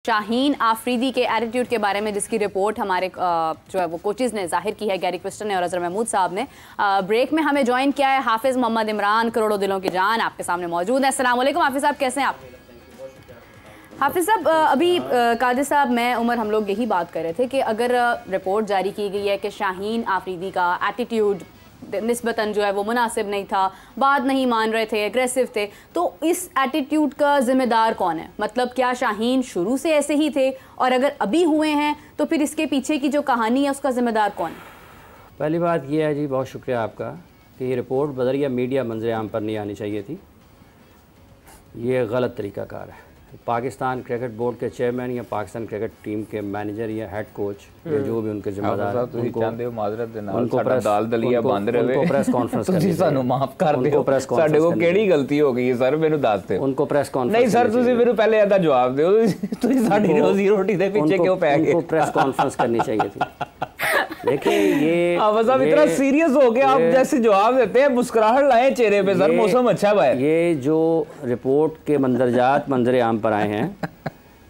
शाहीन आफरीदी के एटीट्यूड के बारे में जिसकी रिपोर्ट हमारे जो है वो कोचेज़ ने जाहिर की है, गैरी क्रिस्टन ने और अजहर महमूद साहब ने। ब्रेक में हमें ज्वाइन किया है हाफिज़ मोहम्मद इमरान, करोड़ों दिलों की जान आपके सामने मौजूद है। अस्सलाम वालेकुम हाफिज़ साहब, कैसे हैं आप? हाफिज़ साहब, अभी कादिर साहब, मैं उमर, हम लोग यही बात कर रहे थे कि अगर रिपोर्ट जारी की गई है कि शाहीन आफरीदी का एटीट्यूड निस्बतन जो है वो मुनासिब नहीं था, बात नहीं मान रहे थे, एग्रेसिव थे, तो इस एटीट्यूड का जिम्मेदार कौन है? मतलब क्या शाहीन शुरू से ऐसे ही थे, और अगर अभी हुए हैं तो फिर इसके पीछे की जो कहानी है उसका जिम्मेदार कौन है? पहली बात यह है जी, बहुत शुक्रिया आपका कि ये रिपोर्ट बदरिया मीडिया मंजर आम पर नहीं आनी चाहिए थी। ये गलत तरीक़ाकार है। पाकिस्तान क्रिकेट बोर्ड के चेयरमैन या पाकिस्तान क्रिकेट टीम के मैनेजर या हेड कोच या जो भी उनके जिम्मेदार हैं, उनको प्रेस कॉन्फ्रेंस करनी चाहिए। माफ कर दियो, साडे को केड़ी गलती हो गई सर, मेनू दस दियो। उनको प्रेस कॉन्फ्रेंस नहीं सर, तुसी मेनू पहले ऐसा जवाब दियो, तुसी साडी रोजी रोटी दे पीछे क्यों पै गए? उनको प्रेस कॉन्फ्रेंस करनी चाहिए थी। देखिए ये आप इतना सीरियस हो गए, आप जैसे जवाब देते हैं, मुस्कुराहट लाए चेहरे पे सर, मौसम अच्छा है। ये जो रिपोर्ट के मंदरजात मंजर आम पर आए हैं,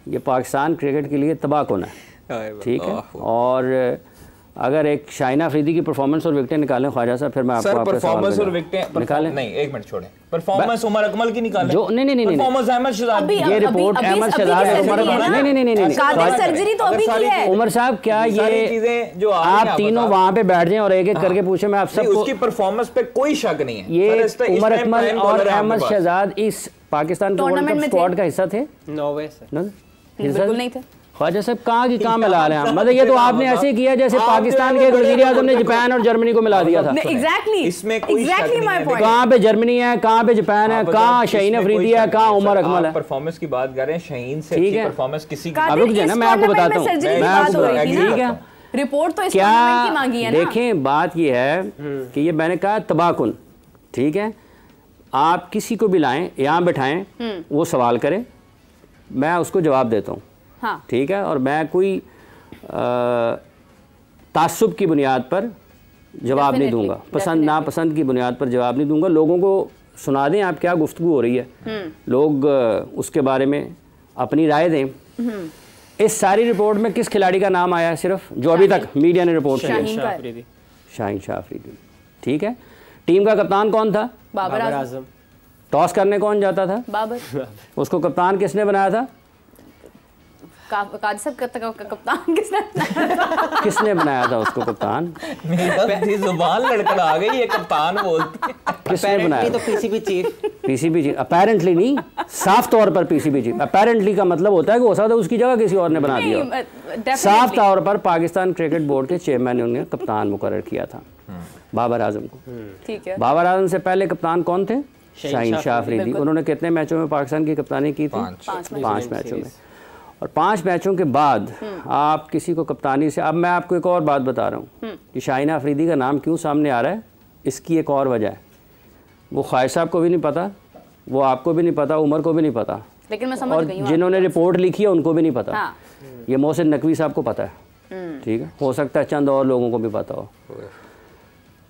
ये पाकिस्तान क्रिकेट के लिए तबाहकुन है, ठीक है। और अगर एक शाहीन आफरीदी की परफॉर्मेंस और विकेटें निकालें ख्वाजा साहब, फिर मैं आपको परफॉर्मेंस और विकेटें निकालें। नहीं, एक मिनट छोड़ें, परफॉर्मेंस उमर अकमल की निकालें जो नहीं परफॉर्मेंस अहमद शहजाद, ये रिपोर्ट अहमद शहजाद नहीं सर्जरी तो अभी की है। उमर साहब, क्या ये चीजें जो आप तीनों वहां पे बैठ जाएं और एक एक करके पूछे, मैं आप सबको उसकी परफॉर्मेंस पे कोई शक नहीं है। ये उमर अकमल और अहमद शहजाद इस पाकिस्तान के वर्ल्ड कप स्क्वाड का हिस्सा थे? बिल्कुल नहीं थे ख्वाजा साहब। कहाँ की कहाँ मिला रहे हैं? मतलब ये तो आपने ऐसे किया जैसे पाकिस्तान के वज़ीर आज़म ने जापान और जर्मनी को मिला दिया था। कहाँ पे जर्मनी है, कहाँ पे जापान है, कहाँ शाहीन अफरीदी है, कहाँ उमर अकमल है? परफॉर्मेंस की बात कर रहे हैं, शाहीन से अच्छी परफॉर्मेंस किसी की? रुक जाए ना, मैं आपको बताता हूँ। ठीक है, रिपोर्ट तो क्या मांगी है ना। देखें, बात ये है कि ये मैंने कहा तबाहकुन, ठीक है। आप किसी को भी लाएं, यहाँ बैठाएं, वो सवाल करें, मैं उसको जवाब देता हूँ, हाँ, ठीक है। और मैं कोई तासुब की बुनियाद पर जवाब नहीं दूंगा, पसंद नापसंद की बुनियाद पर जवाब नहीं दूंगा। लोगों को सुना दें आप क्या गुफ्तगू हो रही है, लोग उसके बारे में अपनी राय दें। इस सारी रिपोर्ट में किस खिलाड़ी का नाम आया है सिर्फ, जो अभी तक मीडिया ने रिपोर्ट किया? शाहीन शाह अफरीदी, ठीक है। टीम का कप्तान कौन था? बाबर आजम। टॉस करने कौन जाता था? बाबर। उसको कप्तान किसने बनाया था? कप्तान किसने बनाया था उसको कप्तान? जुबान लड़खड़ा गई, ये कप्तान बोलते। किसने बनाया? तो पीसीबी चीफ। अपेरेंटली नहीं, साफ तौर पर पीसीबी चीफ। अपेरेंटली का मतलब होता है कि हो सकता है उसकी जगह किसी और ने बना दिया। साफ तौर पर पाकिस्तान क्रिकेट बोर्ड के चेयरमैन ने उन्हें कप्तान मुकर्रर किया था, बाबर आजम को, ठीक है। बाबर आजम से पहले कप्तान कौन थे? शाहीन शाह अफरीदी। उन्होंने कितने मैचों में पाकिस्तान की कप्तानी की थी? 5 मैचों में। और 5 मैचों के बाद आप किसी को कप्तानी से, अब मैं आपको एक और बात बता रहा हूँ कि शाहीन आफरीदी का नाम क्यों सामने आ रहा है, इसकी एक और वजह है। वो ख्वाहिश साहब को भी नहीं पता, वो आपको भी नहीं पता, उमर को भी नहीं पता, लेकिन मैं समझ गई हूं, जिन्होंने रिपोर्ट लिखी है उनको भी नहीं पता। हाँ। ये मोहसिन नकवी साहब को पता है, ठीक है। हो सकता है चंद और लोगों को भी पता हो,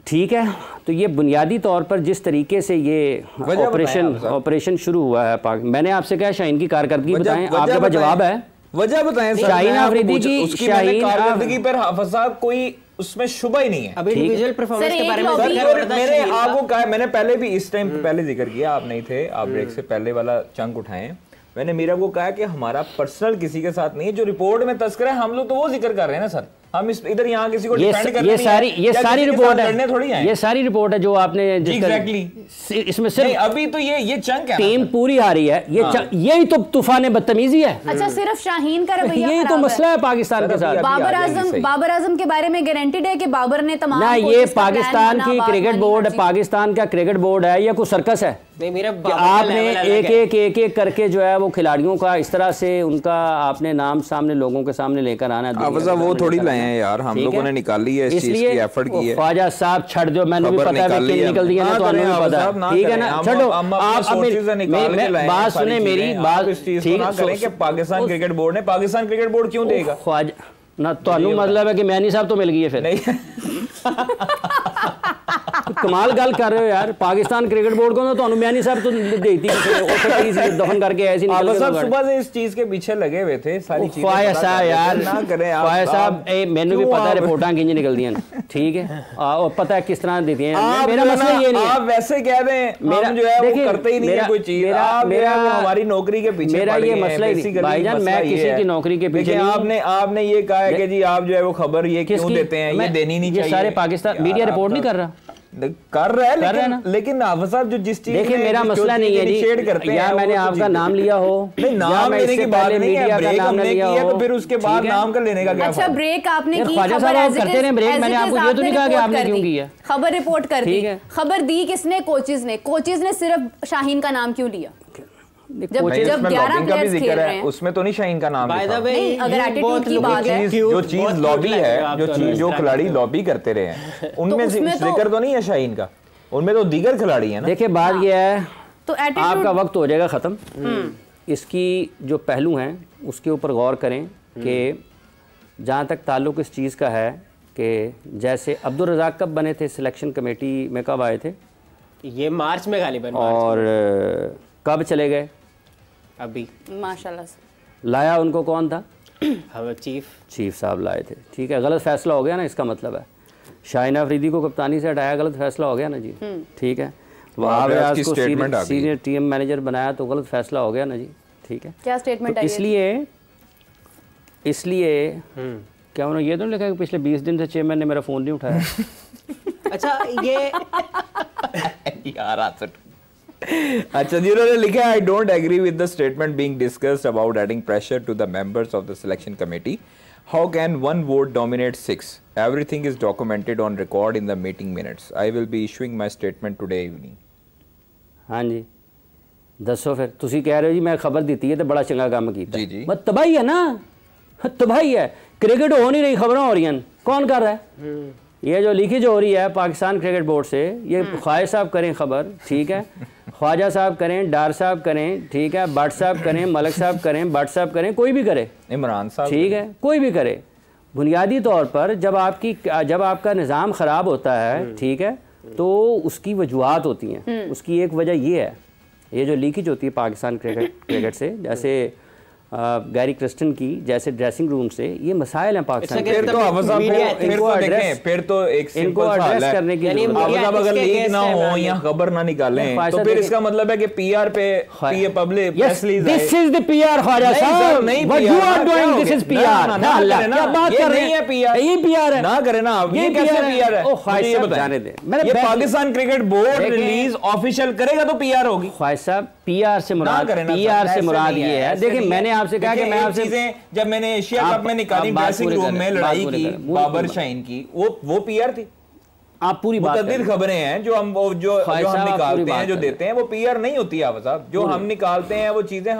ठीक है। तो ये बुनियादी तौर पर जिस तरीके से ये ऑपरेशन शुरू हुआ है, मैंने आपसे कहा शाहीन की कारकर्दगी बताएं, आपके पास जवाब है? वजह बताएं। शाहीन आफरीदी की कारकर्दगी पर हाफिज साहब कोई उसमें शुबा ही नहीं है। अभी इंडिविजुअल परफॉर्मेंस के बारे में मैंने आपको कहा, मैंने पहले भी इस टाइम पहले जिक्र किया, आप नहीं थे, आप ब्रेक से पहले वाला चंक उठाएं। मैंने मीरा को कहा कि हमारा पर्सनल किसी के साथ नहीं है, जो रिपोर्ट में तस्करा है हम लोग तो वो जिक्र कर रहे हैं ना सर। हम इधर यहाँ किसी को डिफेंड करने ये सारी रिपोर्ट है, ये सारी रिपोर्ट है जो आपने एग्जैक्टली इसमें सिर्फ अभी तो ये चंक है, टीम पूरी हारी है, यही तो तूफान बदतमीजी है। अच्छा, सिर्फ शाहीन का रवैया, यही तो मसला है पाकिस्तान के साथ। बाबर आजम के बारे में गारंटीड है कि बाबर ने तमाम ना, ये पाकिस्तान की क्रिकेट बोर्ड है, पाकिस्तान का क्रिकेट बोर्ड है या कोई सर्कस है? आपने एक एक करके जो है वो खिलाड़ियों का इस तरह से उनका आपने नाम सामने लोगों के सामने लेकर आना है। वो थोड़ी लाए हैं यार, हम लोगों ने निकाली है, इस चीज की एफर्ट की है। ख्वाजा साहब छड़ दो, मैंने भी पता है कि निकल दी है ना, तो हमें भी पता है, ठीक है ना। छोड़ो, आप बात सुने मेरी बात, ठीक है। कि पाकिस्तान क्रिकेट बोर्ड ने, पाकिस्तान क्रिकेट बोर्ड क्यों देगा? ख्वाजा ना, तो मतलब है कि मैनी साहब तो मिल गई है फिर? कमाल गल कर रहे हो यार। पाकिस्तान क्रिकेट बोर्ड को तो अनुमयानी साहब तो देती दफन करके ऐसी निकल गए। सुबह से इस चीज के पीछे लगे हुए थे, सारी चीजें ख्वाहिश साहब यार ना करें ख्वाहिश साहब, मैंने भी पता है रिपोर्टां किंज निकलती हैं, ठीक है, और पता है किस तरह देती हैं। मेरा मसला ये नहीं है, आप वैसे कह रहे हैं मेरा जो है वो करते ही नहीं है कोई चीज। मेरा हमारी नौकरी के पीछे मेरा ये मसला ही भाईजान, मैं किसी की नौकरी के पीछे। आपने ये कहा है कि जी आप जो है वो खबर ये क्यों देते हैं, ये देनी नहीं चाहिए। सारे पाकिस्तान मीडिया रिपोर्ट नहीं कर रहा है, लेकिन हाफिज साहब जो जिस चीज देखिए मेरा मसला नहीं है जी, या मैंने आपका नाम लिया हो, नाम लेने की बात नहीं है, ब्रेक हमने किया तो फिर उसके बाद नाम का लेने का क्या। अच्छा ब्रेक आपने की, ख्वाजा साहब करते रहे ब्रेक, मैंने आपको ये तो नहीं कहा कि आपने क्यों किया। खबर रिपोर्ट कर दी, खबर दी किसने? कोचेज ने सिर्फ शाहीन का नाम क्यों लिया? जब 11 प्लेयर्स खेल रहे हैं उसमें तो नहीं शाहीन का नाम लिखा। नहीं, अगर एटीट्यूड की बात है, जो चीज लॉबी है, जो खिलाड़ी लॉबी करते रहे हैं उनमें जिक्र तो नहीं है शाहीन का, उनमें तो दीगर खिलाड़ी हैं ना। देखिए बात यह है, तो आपका वक्त हो जाएगा खत्म। इसकी जो पहलू हैं उसके ऊपर गौर करें कि जहाँ तक ताल्लुक इस चीज़ का है कि जैसे अब्दुल रज़ाक कब बने थे सिलेक्शन कमेटी में, कब आए थे? ये मार्च में गालिबन, और कब चले गए? अभी माशाल्लाह से। लाया उनको कौन था? चीफ साहब लाए थे, ठीक है। गलत फैसला हो गया ना, इसका मतलब है शाहीन अफरीदी को कप्तानी से हटाया, गलत फैसला हो गया ना जी, ठीक है। वहाब रियाज को सीनियर टीम मैनेजर बनाया तो गलत फैसला हो गया ना जी, ठीक है। क्या स्टेटमेंट तो इसलिए क्या उन्होंने ये तो नहीं लिखा कि पिछले 20 दिन से चेयरमैन ने मेरा फ़ोन नहीं उठाया? अच्छा ये यार अच्छा जी, उन्होंने लिखा I don't agree with the statement being discussed about adding pressure to the members of the selection committee. How can one vote dominate 6? Everything is documented on record in the meeting minutes. I will be issuing my statement today evening. हाँ जी, दसो फिर तुसी कह रहे हो जी मैं खबर दी है तो बड़ा चंगा काम किया। जी जी, बस तबाही है ना, तबाही है। क्रिकेट हो नहीं रही, खबरें हो रही हैं, कौन कर रहा है? ये जो लीकेज हो रही है पाकिस्तान क्रिकेट बोर्ड से, ये ख्वाहिश साहब करें खबर, ठीक है, ख्वाजा साहब करें, डार साहब करें, ठीक है, भट्ट साहब करें, मलक साहब करें, भट्ट साहब करें, कोई भी करे, इमरान साहब, ठीक है, कोई भी करे। बुनियादी तौर पर जब आपका निज़ाम ख़राब होता है, ठीक है, तो उसकी वजूहात होती हैं। उसकी एक वजह ये है, ये जो लीकेज होती है पाकिस्तान क्रिकेट से, जैसे गैरी क्रिस्टन की जैसे ड्रेसिंग रूम से, ये मसाइल हैं पाकिस्तान के। इनको एड्रेस करने के लिए अगर लीक ना हो या खबर ना निकालें तो फिर इसका मतलब है कि पीआर पे पब्लिक प्रेस रिलीज है। This is the PR Khwaja Sahab, what you are doing, this is PR. ना अल्लाह क्या बात कर रहे हैं, पीआर ये पीआर है ना करे ना, ये कैसे पीआर है? ओ ख्वाजा साहब जाने दे, ये Pakistan cricket board release official करेगा तो पीआर होगी। ख्वाजा साहब पीआर से मुराद ये है, देखिए मैंने आपसे कहा कि मैं आपसे चीजें जब मैंने एशिया कप में निकाली ड्रेसिंग रूम में लड़ाई की बाबर शाहीन की, वो पीआर थी। आप पूरी बात मुतअद्दिद खबरें हैं जो हम निकालते हैं, जो देते हैं, वो पीआर नहीं होती है साहब। जो हम निकालते हैं वो चीजें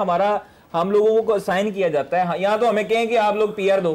हम लोगों को साइन किया जाता है। यहाँ तो हमें कहें कि आप लोग पीआर दो,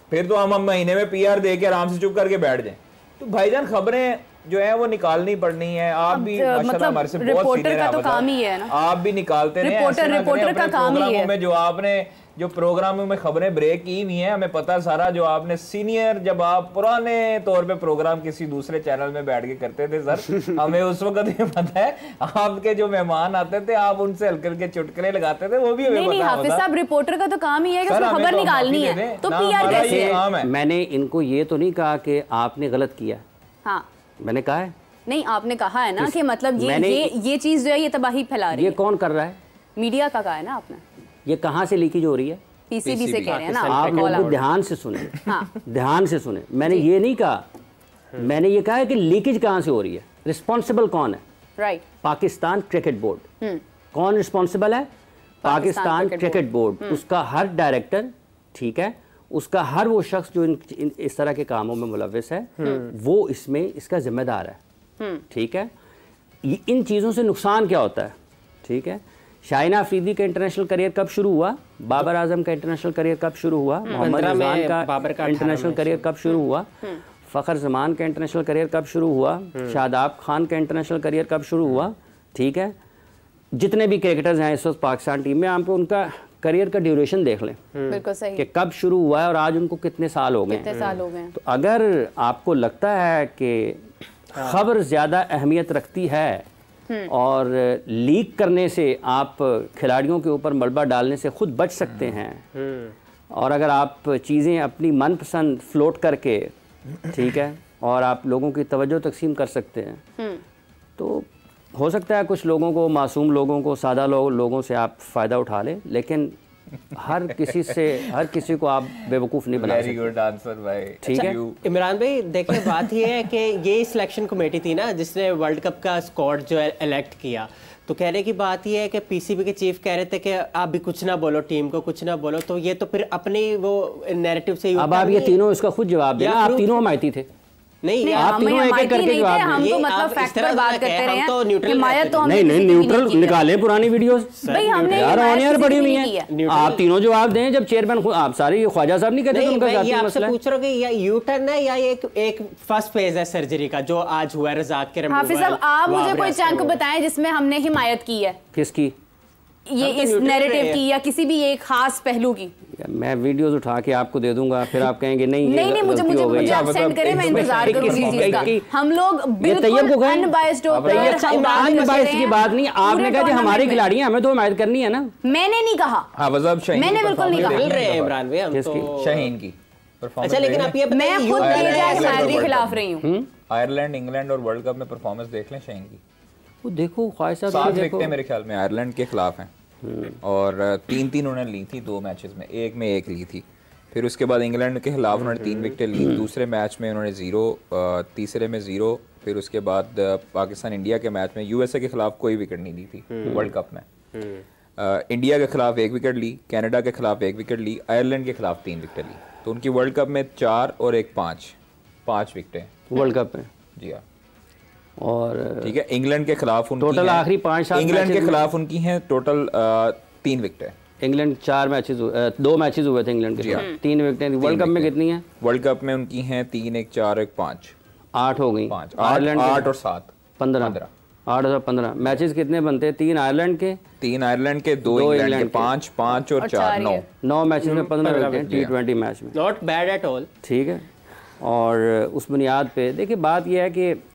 फिर तो हम महीने में पीआर दे के आराम से चुप करके बैठ जाएं। तो भाईजान खबरें जो है वो निकालनी पड़नी है। आप भी माशाल्लाह हमारे से बहुत सीनियर का तो काम ही है ना, आप भी निकालते हैं। रिपोर्टर का काम ही है। जो आपने जो प्रोग्रामों में खबरें ब्रेक की हुई हैं, हमें पता सारा, जो आपने सीनियर, जब आप पुराने तौर पे प्रोग्राम किसी दूसरे चैनल में बैठ के करते थे सर, हमें उस वक्त ये पता है, आपके जो मेहमान आते थे आप उनसे हल्के हल्के चुटकुले लगाते थे, वो भी हमें पता है। हाफिज साहब रिपोर्टर का तो काम ही है कि खबर निकालनी है, तो पीआर कैसे है? मैंने इनको ये तो नहीं कहा कि आपने गलत किया, हाँ मैंने कहा है नहीं, आपने कहा है ना कि मतलब ये चीज जो है ये तबाही फैला रही है। ये कौन कर रहा है? मीडिया का कहा है ना आपने। ये कहाँ से लीकेज हो रही है? पीसीबी से कह रहे हैं ना आप लोग ध्यान से सुने। हाँ। ध्यान से सुने, मैंने ये नहीं कहा, मैंने ये कहा है कि लीकेज कहाँ से हो रही है, रिस्पॉन्सिबल कौन है? Right, Pakistan cricket board. कौन रिस्पॉन्सिबल है? Pakistan cricket board. उसका हर डायरेक्टर, ठीक है, उसका हर वो शख्स जो इस तरह के कामों में मुलव्विस है, वो इसमें इसका जिम्मेदार है, ठीक है। इन चीज़ों से नुकसान क्या होता है, ठीक है। शाहीन अफरीदी का इंटरनेशनल करियर कब शुरू हुआ? बाबर आजम का इंटरनेशनल करियर कब शुरू हुआ? मोहम्मद रिजवान का इंटरनेशनल करियर कब शुरू हुआ? फ़खर जमान का इंटरनेशनल करियर कब शुरू हुआ? शादाब खान का इंटरनेशनल करियर कब शुरू हुआ? ठीक है, जितने भी क्रिकेटर्स हैं इस वक्त पाकिस्तान टीम में, आपको उनका करियर का ड्यूरेशन देख लें, बिल्कुल सही, कि कब शुरू हुआ है और आज उनको कितने साल हो गए। तो अगर आपको लगता है कि खबर ज़्यादा अहमियत रखती है और लीक करने से आप खिलाड़ियों के ऊपर मलबा डालने से खुद बच सकते हैं। और अगर आप चीज़ें अपनी मनपसंद फ्लोट करके, ठीक है, और आप लोगों की तवज्जो तकसीम कर सकते हैं, तो हो सकता है कुछ लोगों को, मासूम लोगों को, सादा लोगों से आप फ़ायदा उठा लें, लेकिन हर किसी को आप बेवकूफ़ नहीं बना सकते। वेरी गुड आंसर भाई, ठीक है। इमरान भाई देखिए, बात ये है कि ये सिलेक्शन कमेटी थी ना जिसने वर्ल्ड कप का स्क्वाड जो है इलेक्ट किया, तो कहने की बात ये है कि पीसीबी के चीफ कह रहे थे कि आप भी कुछ ना बोलो, टीम को कुछ ना बोलो, तो ये तो फिर अपनी वो नैरेटिव से अब आप ये तीनों इसका खुद जवाब देना, आप तीनों हमायती थे। नहीं, आप तीनों एक-एक करके जवाब दें। हम तो मतलब फैक्ट पर बात करते रहे हैं, हिमायत तो हमने नहीं न्यूट्रल निकालें पुरानी वीडियोस भाई, हमने यार ऑन एयर पड़ी हुई है, आप तीनों जवाब दें। जब चेयरमैन आप सारे ख्वाजा साहब नहीं कहते, उनका ये आपसे पूछ रहा हूं कि या यू टर्न है या एक फर्स्ट फेज है सर्जरी का जो आज हुआ है रज़ाक के रिमूवल। हाफिज साहब, आप मुझे कोई चंक बताएं जिसमें हमने हिमायत की है, किसकी, ये इस नैरेटिव की या किसी भी एक खास पहलू की। मैं वीडियोस उठा के आपको दे दूंगा, फिर आप कहेंगे नहीं मुझे आप सेंड करें, मैं इंतजार करूंगी। हम लोग बिल्कुल अनबायस्ड होकर अनबायस्ड की बात नहीं, आपने कहा कि हमारे खिलाड़ी हैं, हमें तो हिमायत करनी है ना। मैंने नहीं कहा, मैंने बिल्कुल नहीं कहा। मिल रहे हैं इमरान भाई, हम तो शाहीन की अच्छा, लेकिन आप ये मैं खुद हिमायत के खिलाफ रही हूँ। आयरलैंड, इंग्लैंड और वर्ल्ड कप में परफॉर्मेंस देख लें शाहीन की, वो देखो ख्वाहिश साहब, 7 विकेटें मेरे ख्याल में आयरलैंड के खिलाफ हैं और 3-3 उन्होंने ली थी 2 मैचेस में, एक में 1 ली थी। फिर उसके बाद इंग्लैंड के खिलाफ उन्होंने 3 विकेटें ली, दूसरे मैच में उन्होंने 0, तीसरे में 0, फिर उसके बाद पाकिस्तान इंडिया के मैच में यूएसए के खिलाफ कोई विकेट नहीं ली थी वर्ल्ड कप में। इंडिया के खिलाफ 1 विकेट ली, कनाडा के खिलाफ 1 विकेट ली, आयरलैंड के खिलाफ 3 विकेटें ली। तो उनकी वर्ल्ड कप में 4 और 1 5 विकेटें वर्ल्ड कप में। जी हाँ, और ठीक है। इंग्लैंड के खिलाफ टोटल आखिरी 5-7 इंग्लैंड के खिलाफ उनकी हैं टोटल 3 विकेटें। इंग्लैंड 4 मैचेस 2 मैचेस हुए थे इंग्लैंड के साथ, 3 विकेटें। वर्ल्ड कप में कितनी है? वर्ल्ड कप में उनकी हैं 3, 1, 4, 1, 5, 8 हो गई। 5, 8 और 7 15। 8 और 15 मैचेस कितने बनते हैं? 3 आयरलैंड के, 3 आयरलैंड के, 2 इंग्लैंड के, 5 और 4 9 मैचेस में 15 विकेट T20 मैच में। नॉट बैड एट ऑल, ठीक है। और उस बुनियाद पे देखिए, बात यह है कि